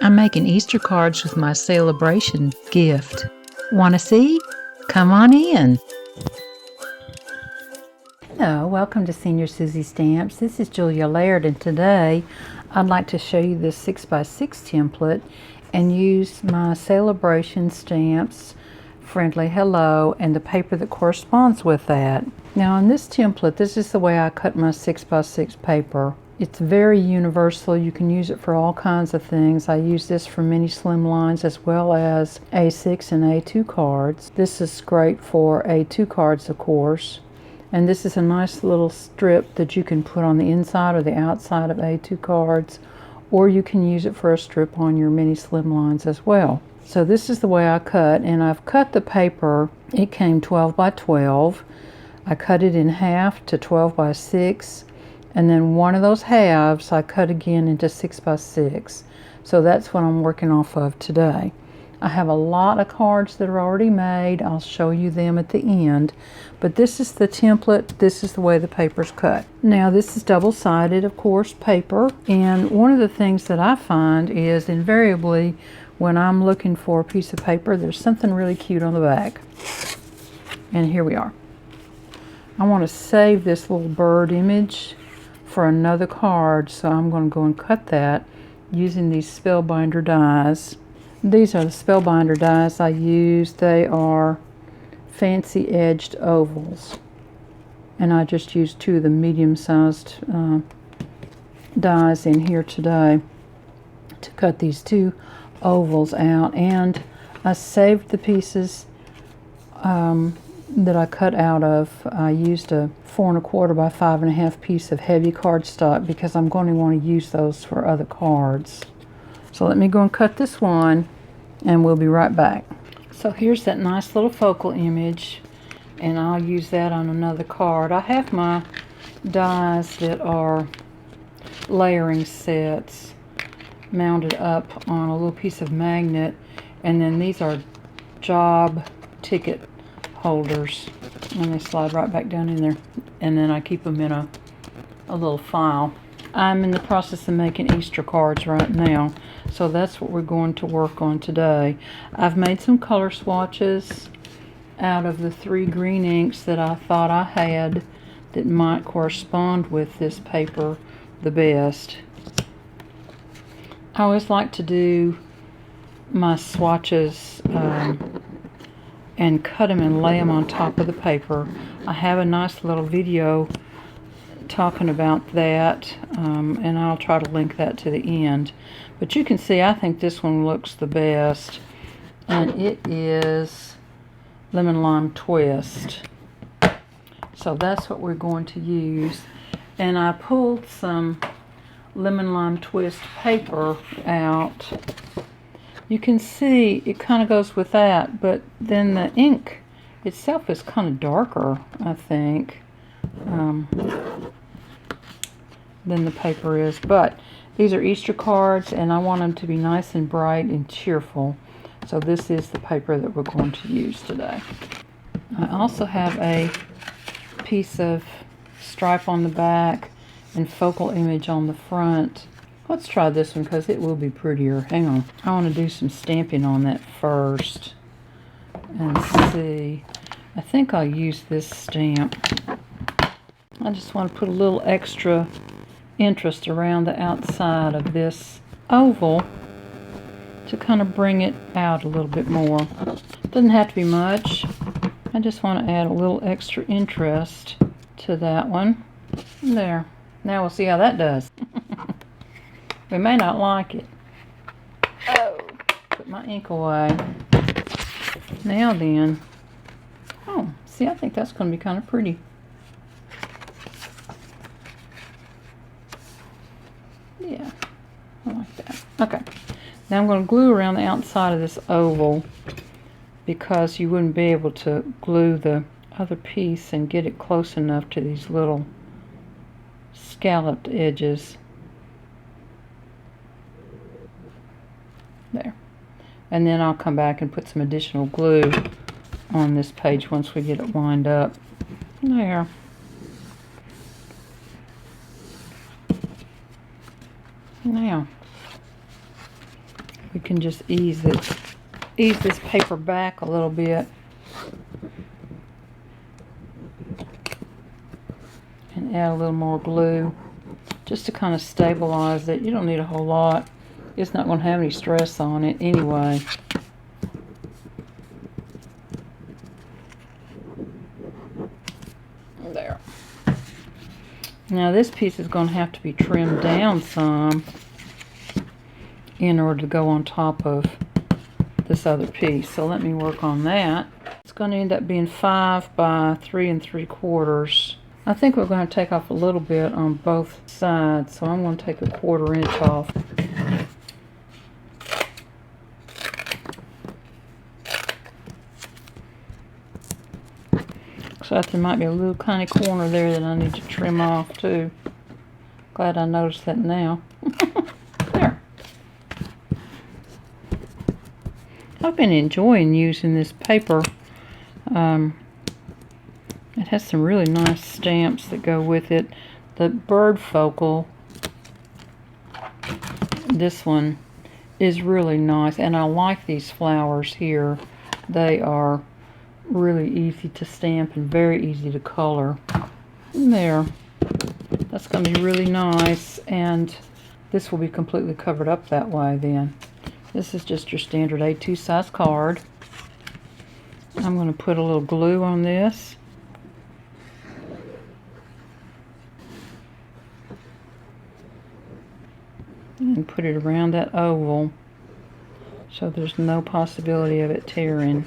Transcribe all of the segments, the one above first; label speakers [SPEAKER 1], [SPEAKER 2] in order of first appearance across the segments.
[SPEAKER 1] I'm making Easter cards with my Sale-A-Bration gift. Want to see? Come on in. Hello, welcome to Senior Susie Stamps. This is Julia Laird, and today I'd like to show you this 6x6 template and use my Sale-A-Bration stamps, Friendly Hello, and the paper that corresponds with that. Now on this template, this is the way I cut my 6x6 paper. It's very universal. You can use it for all kinds of things. I use this for mini slim lines as well as A6 and A2 cards. This is great for A2 cards, of course. And this is a nice little strip that you can put on the inside or the outside of A2 cards, or you can use it for a strip on your mini slim lines as well. So this is the way I cut, and I've cut the paper. It came 12 by 12. I cut it in half to 12 by 6. And then one of those halves I cut again into 6x6. So that's what I'm working off of today. I have a lot of cards that are already made. I'll show you them at the end. But this is the template. This is the way the paper's cut. Now this is double-sided, of course, paper. And one of the things that I find is invariably when I'm looking for a piece of paper, there's something really cute on the back. And here we are. I want to save this little bird image for another card, so I'm going to go and cut that using these Spellbinder dies. These are the Spellbinder dies I use. They are fancy edged ovals, and I just used two of the medium-sized dies in here today to cut these two ovals out. And I saved the pieces that I cut out of. I used a 4 1/4 by 5 1/2 piece of heavy cardstock because I'm going to want to use those for other cards. So let me go and cut this one, and we'll be right back. So here's that nice little focal image, and I'll use that on another card. I have my dies that are layering sets mounted up on a little piece of magnet, and then these are job ticket holders, and they slide right back down in there, and then I keep them in a little file. I'm in the process of making Easter cards right now, so that's what we're going to work on today. I've made some color swatches out of the 3 green inks that I thought I had that might correspond with this paper the best. I always like to do my swatches and cut them and lay them on top of the paper. I have a nice little video talking about that, and I'll try to link that to the end. But you can see I think this one looks the best, and it is Lemon Lime Twist. So that's what we're going to use. And I pulled some Lemon Lime Twist paper out. You can see it kind of goes with that, but then the ink itself is kind of darker, I think, than the paper is. But these are Easter cards, and I want them to be nice and bright and cheerful. So this is the paper that we're going to use today. I also have a piece of stripe on the back and focal image on the front. Let's try this one because it will be prettier. Hang on. I want to do some stamping on that first and see. I think I'll use this stamp. I just want to put a little extra interest around the outside of this oval to kind of bring it out a little bit more. Doesn't have to be much. I just want to add a little extra interest to that one. There. Now we'll see how that does. We may not like it. Oh, put my ink away. Now then. Oh, see, I think that's going to be kind of pretty. Yeah, I like that. Okay, now I'm going to glue around the outside of this oval because you wouldn't be able to glue the other piece and get it close enough to these little scalloped edges. There. And then I'll come back and put some additional glue on this page once we get it lined up. There. Now, we can just ease this paper back a little bit. And add a little more glue just to kind of stabilize it. You don't need a whole lot. It's not going to have any stress on it anyway. There. Now this piece is going to have to be trimmed down some in order to go on top of this other piece. So let me work on that. It's going to end up being 5 by 3 3/4. I think we're going to take off a little bit on both sides, so I'm going to take a 1/4 inch off. Looks like there might be a little tiny corner there that I need to trim off too. Glad I noticed that now. There. I've been enjoying using this paper. It has some really nice stamps that go with it. The bird focal, this one is really nice, and I like these flowers here. They are really easy to stamp and very easy to color. There. That's going to be really nice, and this will be completely covered up that way then. This is just your standard A2 size card. I'm going to put a little glue on this. And put it around that oval so there's no possibility of it tearing.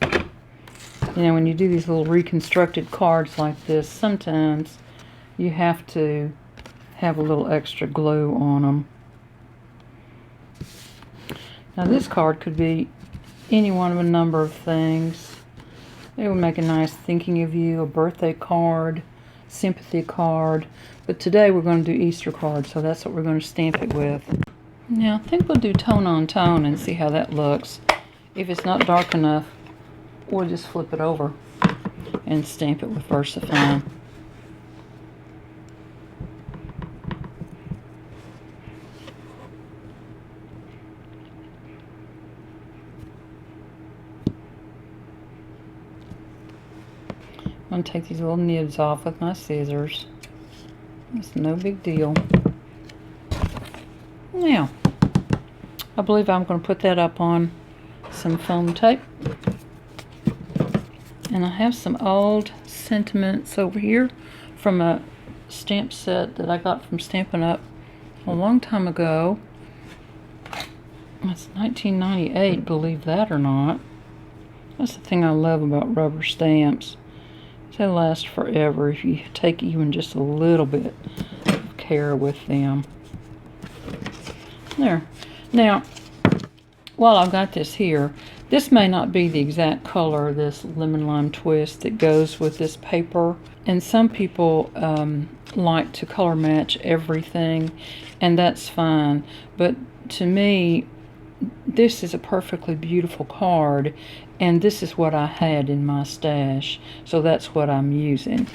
[SPEAKER 1] You know, when you do these little reconstructed cards like this, sometimes you have to have a little extra glue on them. Now this card could be any one of a number of things. It would make a nice thinking of you, a birthday card, sympathy card, but today we're going to do Easter cards, so that's what we're going to stamp it with. Now I think we'll do tone on tone and see how that looks. If it's not dark enough, we'll just flip it over and stamp it with VersaFine. I'm going to take these little nibs off with my scissors. It's no big deal. Now, I believe I'm going to put that up on some foam tape. And I have some old sentiments over here from a stamp set that I got from Stampin' Up! A long time ago. It's 1998, believe that or not. That's the thing I love about rubber stamps. They last forever if you take even just a little bit of care with them. There. Now, while I've got this here, this may not be the exact color, this lemon lime twist that goes with this paper. And some people like to color match everything, and that's fine. But to me, this is a perfectly beautiful card, and this is what I had in my stash, so that's what I'm using.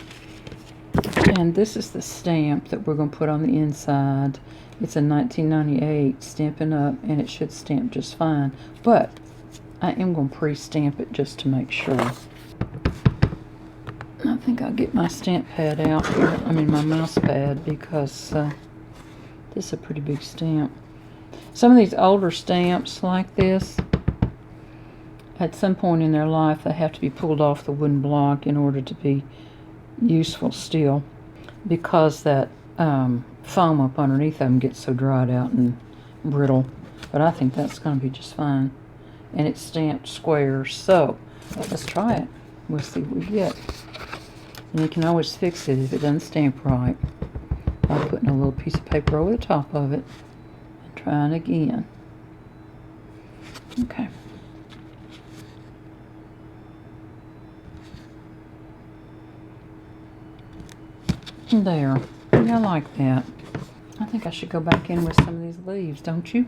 [SPEAKER 1] And this is the stamp that we're going to put on the inside. It's a 1998 Stampin' Up, and it should stamp just fine, but I am going to pre-stamp it just to make sure. I think I'll get my stamp pad out here, my mouse pad, because this is a pretty big stamp. Some of these older stamps like this, at some point in their life, they have to be pulled off the wooden block in order to be useful still, because that foam up underneath them gets so dried out and brittle. But I think that's going to be just fine. And it's stamped square, so let's try it. We'll see what we get. And you can always fix it if it doesn't stamp right by putting a little piece of paper over the top of it. Trying again. Okay. There. Yeah, I like that. I think I should go back in with some of these leaves, don't you?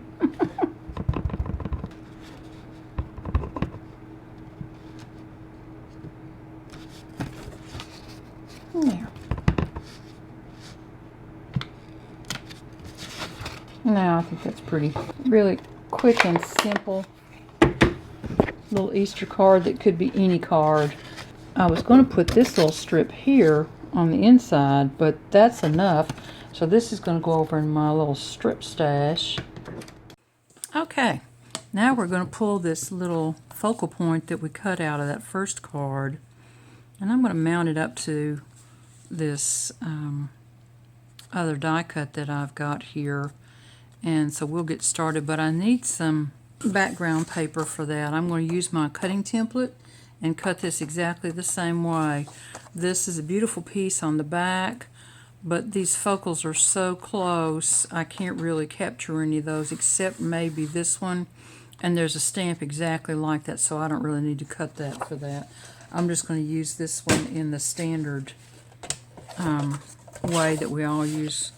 [SPEAKER 1] There. Now I think that's pretty, really quick and simple. Little Easter card that could be any card. I was going to put this little strip here on the inside, but that's enough. So this is going to go over in my little strip stash. Okay, now we're going to pull this little focal point that we cut out of that first card, and I'm going to mount it up to this other die cut that I've got here. And so we'll get started, but I need some background paper for that. I'm going to use my cutting template and cut this exactly the same way. This is a beautiful piece on the back, but these focals are so close I can't really capture any of those except maybe this one, and there's a stamp exactly like that, so I don't really need to cut that for that. I'm just going to use this one in the standard way that we all use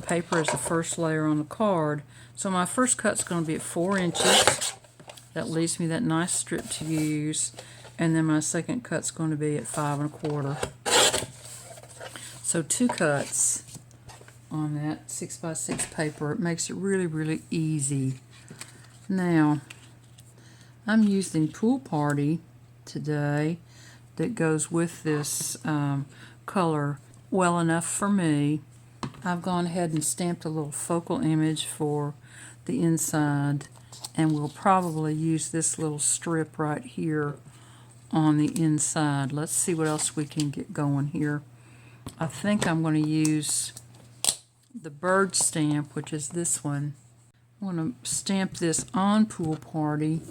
[SPEAKER 1] paper as the first layer on the card. So my first cut's going to be at 4 inches. That leaves me that nice strip to use. And then my second cut's going to be at 5 1/4. So 2 cuts on that 6x6 paper. It makes it really, really easy. Now, I'm using Pool Party today that goes with this color well enough for me. I've gone ahead and stamped a little focal image for the inside, and we'll probably use this little strip right here on the inside. Let's see what else we can get going here. I think I'm going to use the bird stamp, which is this one. I'm going to stamp this on Pool Party,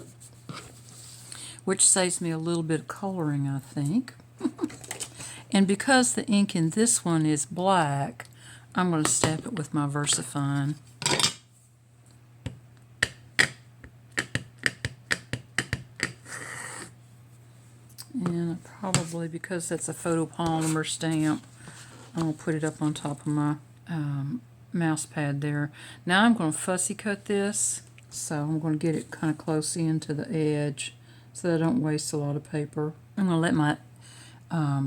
[SPEAKER 1] which saves me a little bit of coloring, I think. And because the ink in this one is black, I'm going to stamp it with my VersaFine. And probably, because that's a photopolymer stamp, I'm going to put it up on top of my mouse pad there. Now I'm going to fussy cut this, so I'm going to get it kind of close into the edge so that I don't waste a lot of paper. I'm going to let my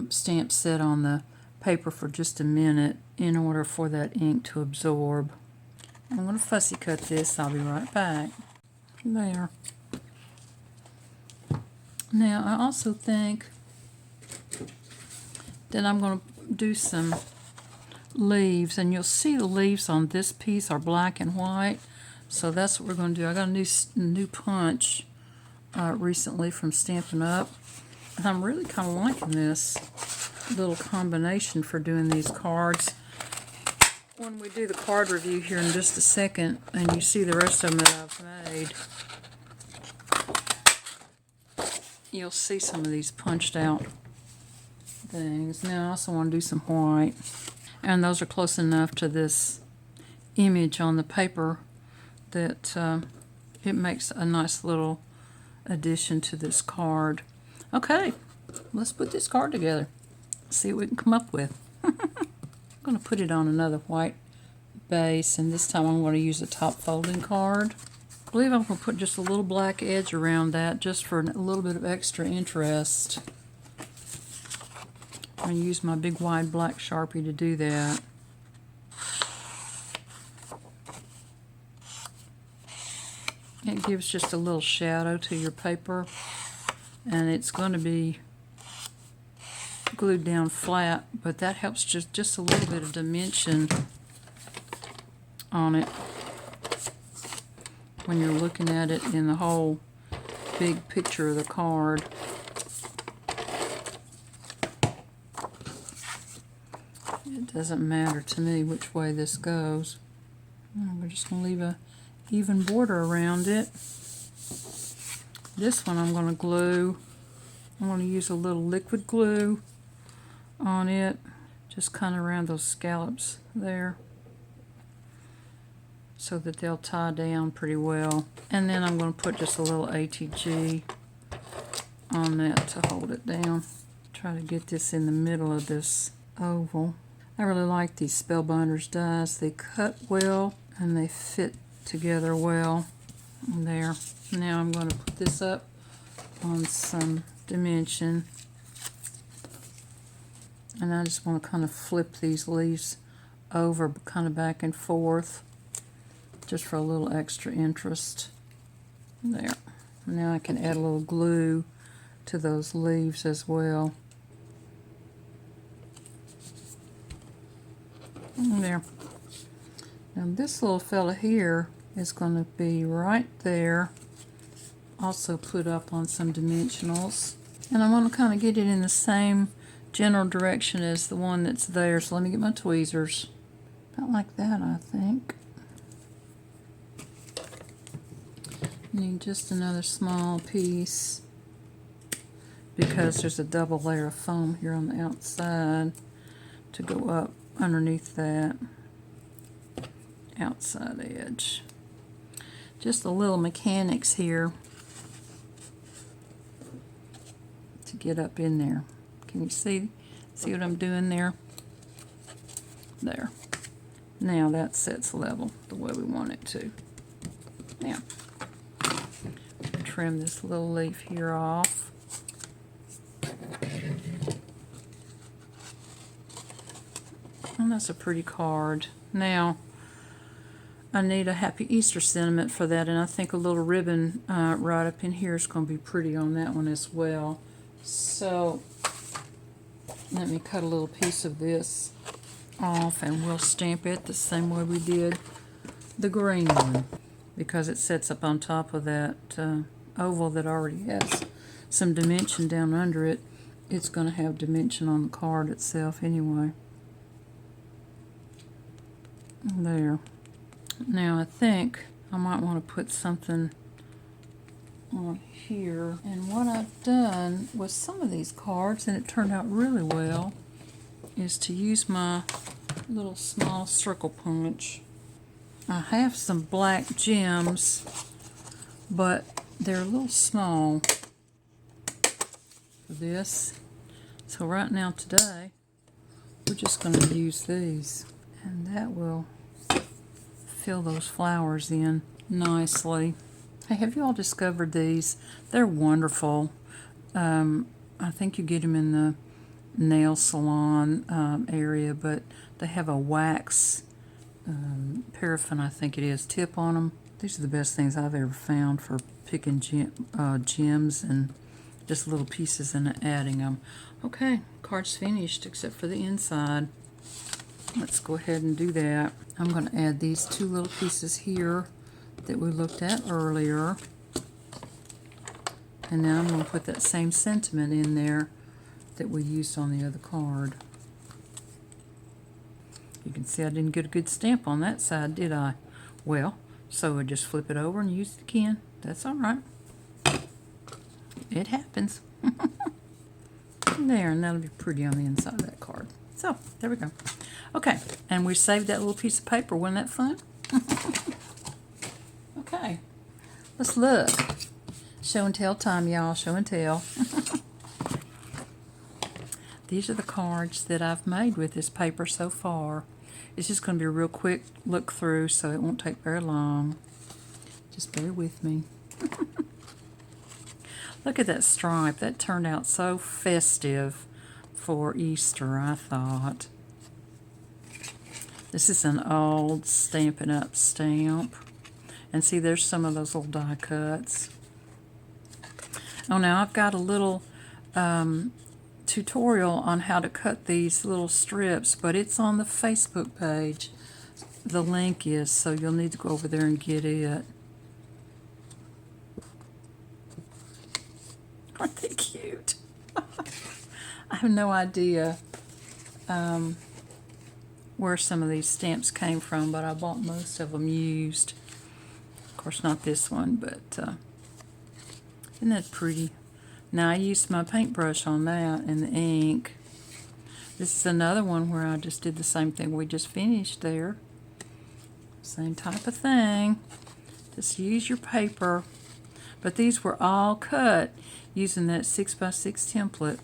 [SPEAKER 1] stamp sit on the paper for just a minute in order for that ink to absorb. I'm going to fussy cut this. I'll be right back. There. Now I also think that I'm going to do some leaves, and you'll see the leaves on this piece are black and white, so that's what we're going to do. I got a new punch recently from Stampin' Up, and I'm really kind of liking this little combination for doing these cards. When we do the card review here in just a second, and you see the rest of them that I've made, you'll see some of these punched out things. Now I also want to do some white, and those are close enough to this image on the paper that it makes a nice little addition to this card. Okay, let's put this card together. See what we can come up with. I'm going to put it on another white base, and this time I'm going to use a top folding card. I believe I'm going to put just a little black edge around that just for a little bit of extra interest. I'm going to use my big wide black Sharpie to do that. It gives just a little shadow to your paper, and it's going to be glued down flat, but that helps just a little bit of dimension on it when you're looking at it in the whole big picture of the card. It doesn't matter to me which way this goes. We're just going to leave a even border around it. This one I'm going to glue. I'm going to use a little liquid glue on it, just kind of around those scallops there, so that they'll tie down pretty well. And then I'm going to put just a little ATG on that to hold it down. Try to get this in the middle of this oval. I really like these Spellbinders dies. They cut well and they fit together well. There. Now I'm going to put this up on some dimension. And I just want to kind of flip these leaves over kind of back and forth just for a little extra interest. There. Now I can add a little glue to those leaves as well. There. Now this little fella here is going to be right there. Also put up on some dimensionals. And I want to kind of get it in the same general direction as the one that's there. So let me get my tweezers. About like that, I think. Need just another small piece because there's a double layer of foam here on the outside to go up underneath that outside edge. Just a little mechanics here to get up in there. Can you see what I'm doing there? There. Now that sets level the way we want it to. Now, trim this little leaf here off. And that's a pretty card. Now, I need a Happy Easter sentiment for that, and I think a little ribbon right up in here is going to be pretty on that one as well. So, let me cut a little piece of this off, and we'll stamp it the same way we did the green one, because it sets up on top of that oval that already has some dimension down under it. It's going to have dimension on the card itself anyway. There. Now I think I might want to put something on here. And what I've done with some of these cards, and it turned out really well, is to use my little small circle punch. I have some black gems, but they're a little small for this. So right now today, we're just going to use these. And that will fill those flowers in nicely. Hey, have you all discovered these? They're wonderful. I think you get them in the nail salon area, but they have a wax paraffin, I think it is, tip on them. These are the best things I've ever found for picking gems and just little pieces and adding them. Okay, card's finished except for the inside. Let's go ahead and do that. I'm going to add these two little pieces here that we looked at earlier. And now I'm going to put that same sentiment in there that we used on the other card. You can see I didn't get a good stamp on that side, did I? Well, so I just flip it over and use it again. That's all right. It happens. There, and that'll be pretty on the inside of that card. So, there we go. Okay, and we saved that little piece of paper. Wasn't that fun? Okay, let's look. Show and tell time, y'all. Show and tell. These are the cards that I've made with this paper so far. It's just going to be a real quick look through, so it won't take very long. Just bear with me. Look at that stripe. That turned out so festive for Easter, I thought. This is an old Stampin' Up! Stamp. And see, there's some of those little die cuts. Oh, now I've got a little tutorial on how to cut these little strips, but it's on the Facebook page. The link is, so you'll need to go over there and get it. Aren't they cute? I have no idea where some of these stamps came from, but I bought most of them used. Of course, not this one, but isn't that pretty? Now, I used my paintbrush on that and the ink. This is another one where I just did the same thing we just finished there. Same type of thing. Just use your paper. But these were all cut using that 6x6 template.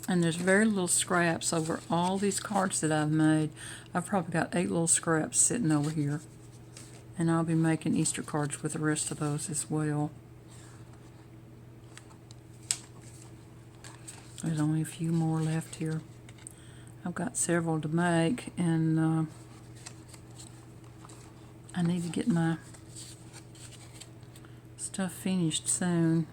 [SPEAKER 1] And there's very little scraps over all these cards that I've made. I've probably got 8 little scraps sitting over here. And I'll be making Easter cards with the rest of those as well. There's only a few more left here. I've got several to make, and I need to get my stuff finished soon.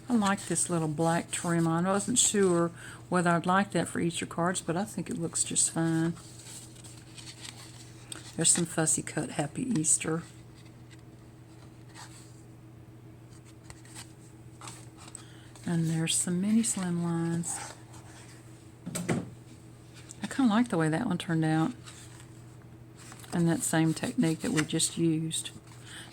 [SPEAKER 1] I like this little black trim on. I wasn't sure whether I'd like that for Easter cards, but I think it looks just fine. There's some fussy cut Happy Easter. And there's some mini slim lines. I kind of like the way that one turned out. And that same technique that we just used.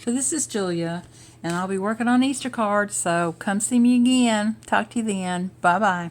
[SPEAKER 1] So this is Julia, and I'll be working on Easter cards, so come see me again. Talk to you then. Bye-bye.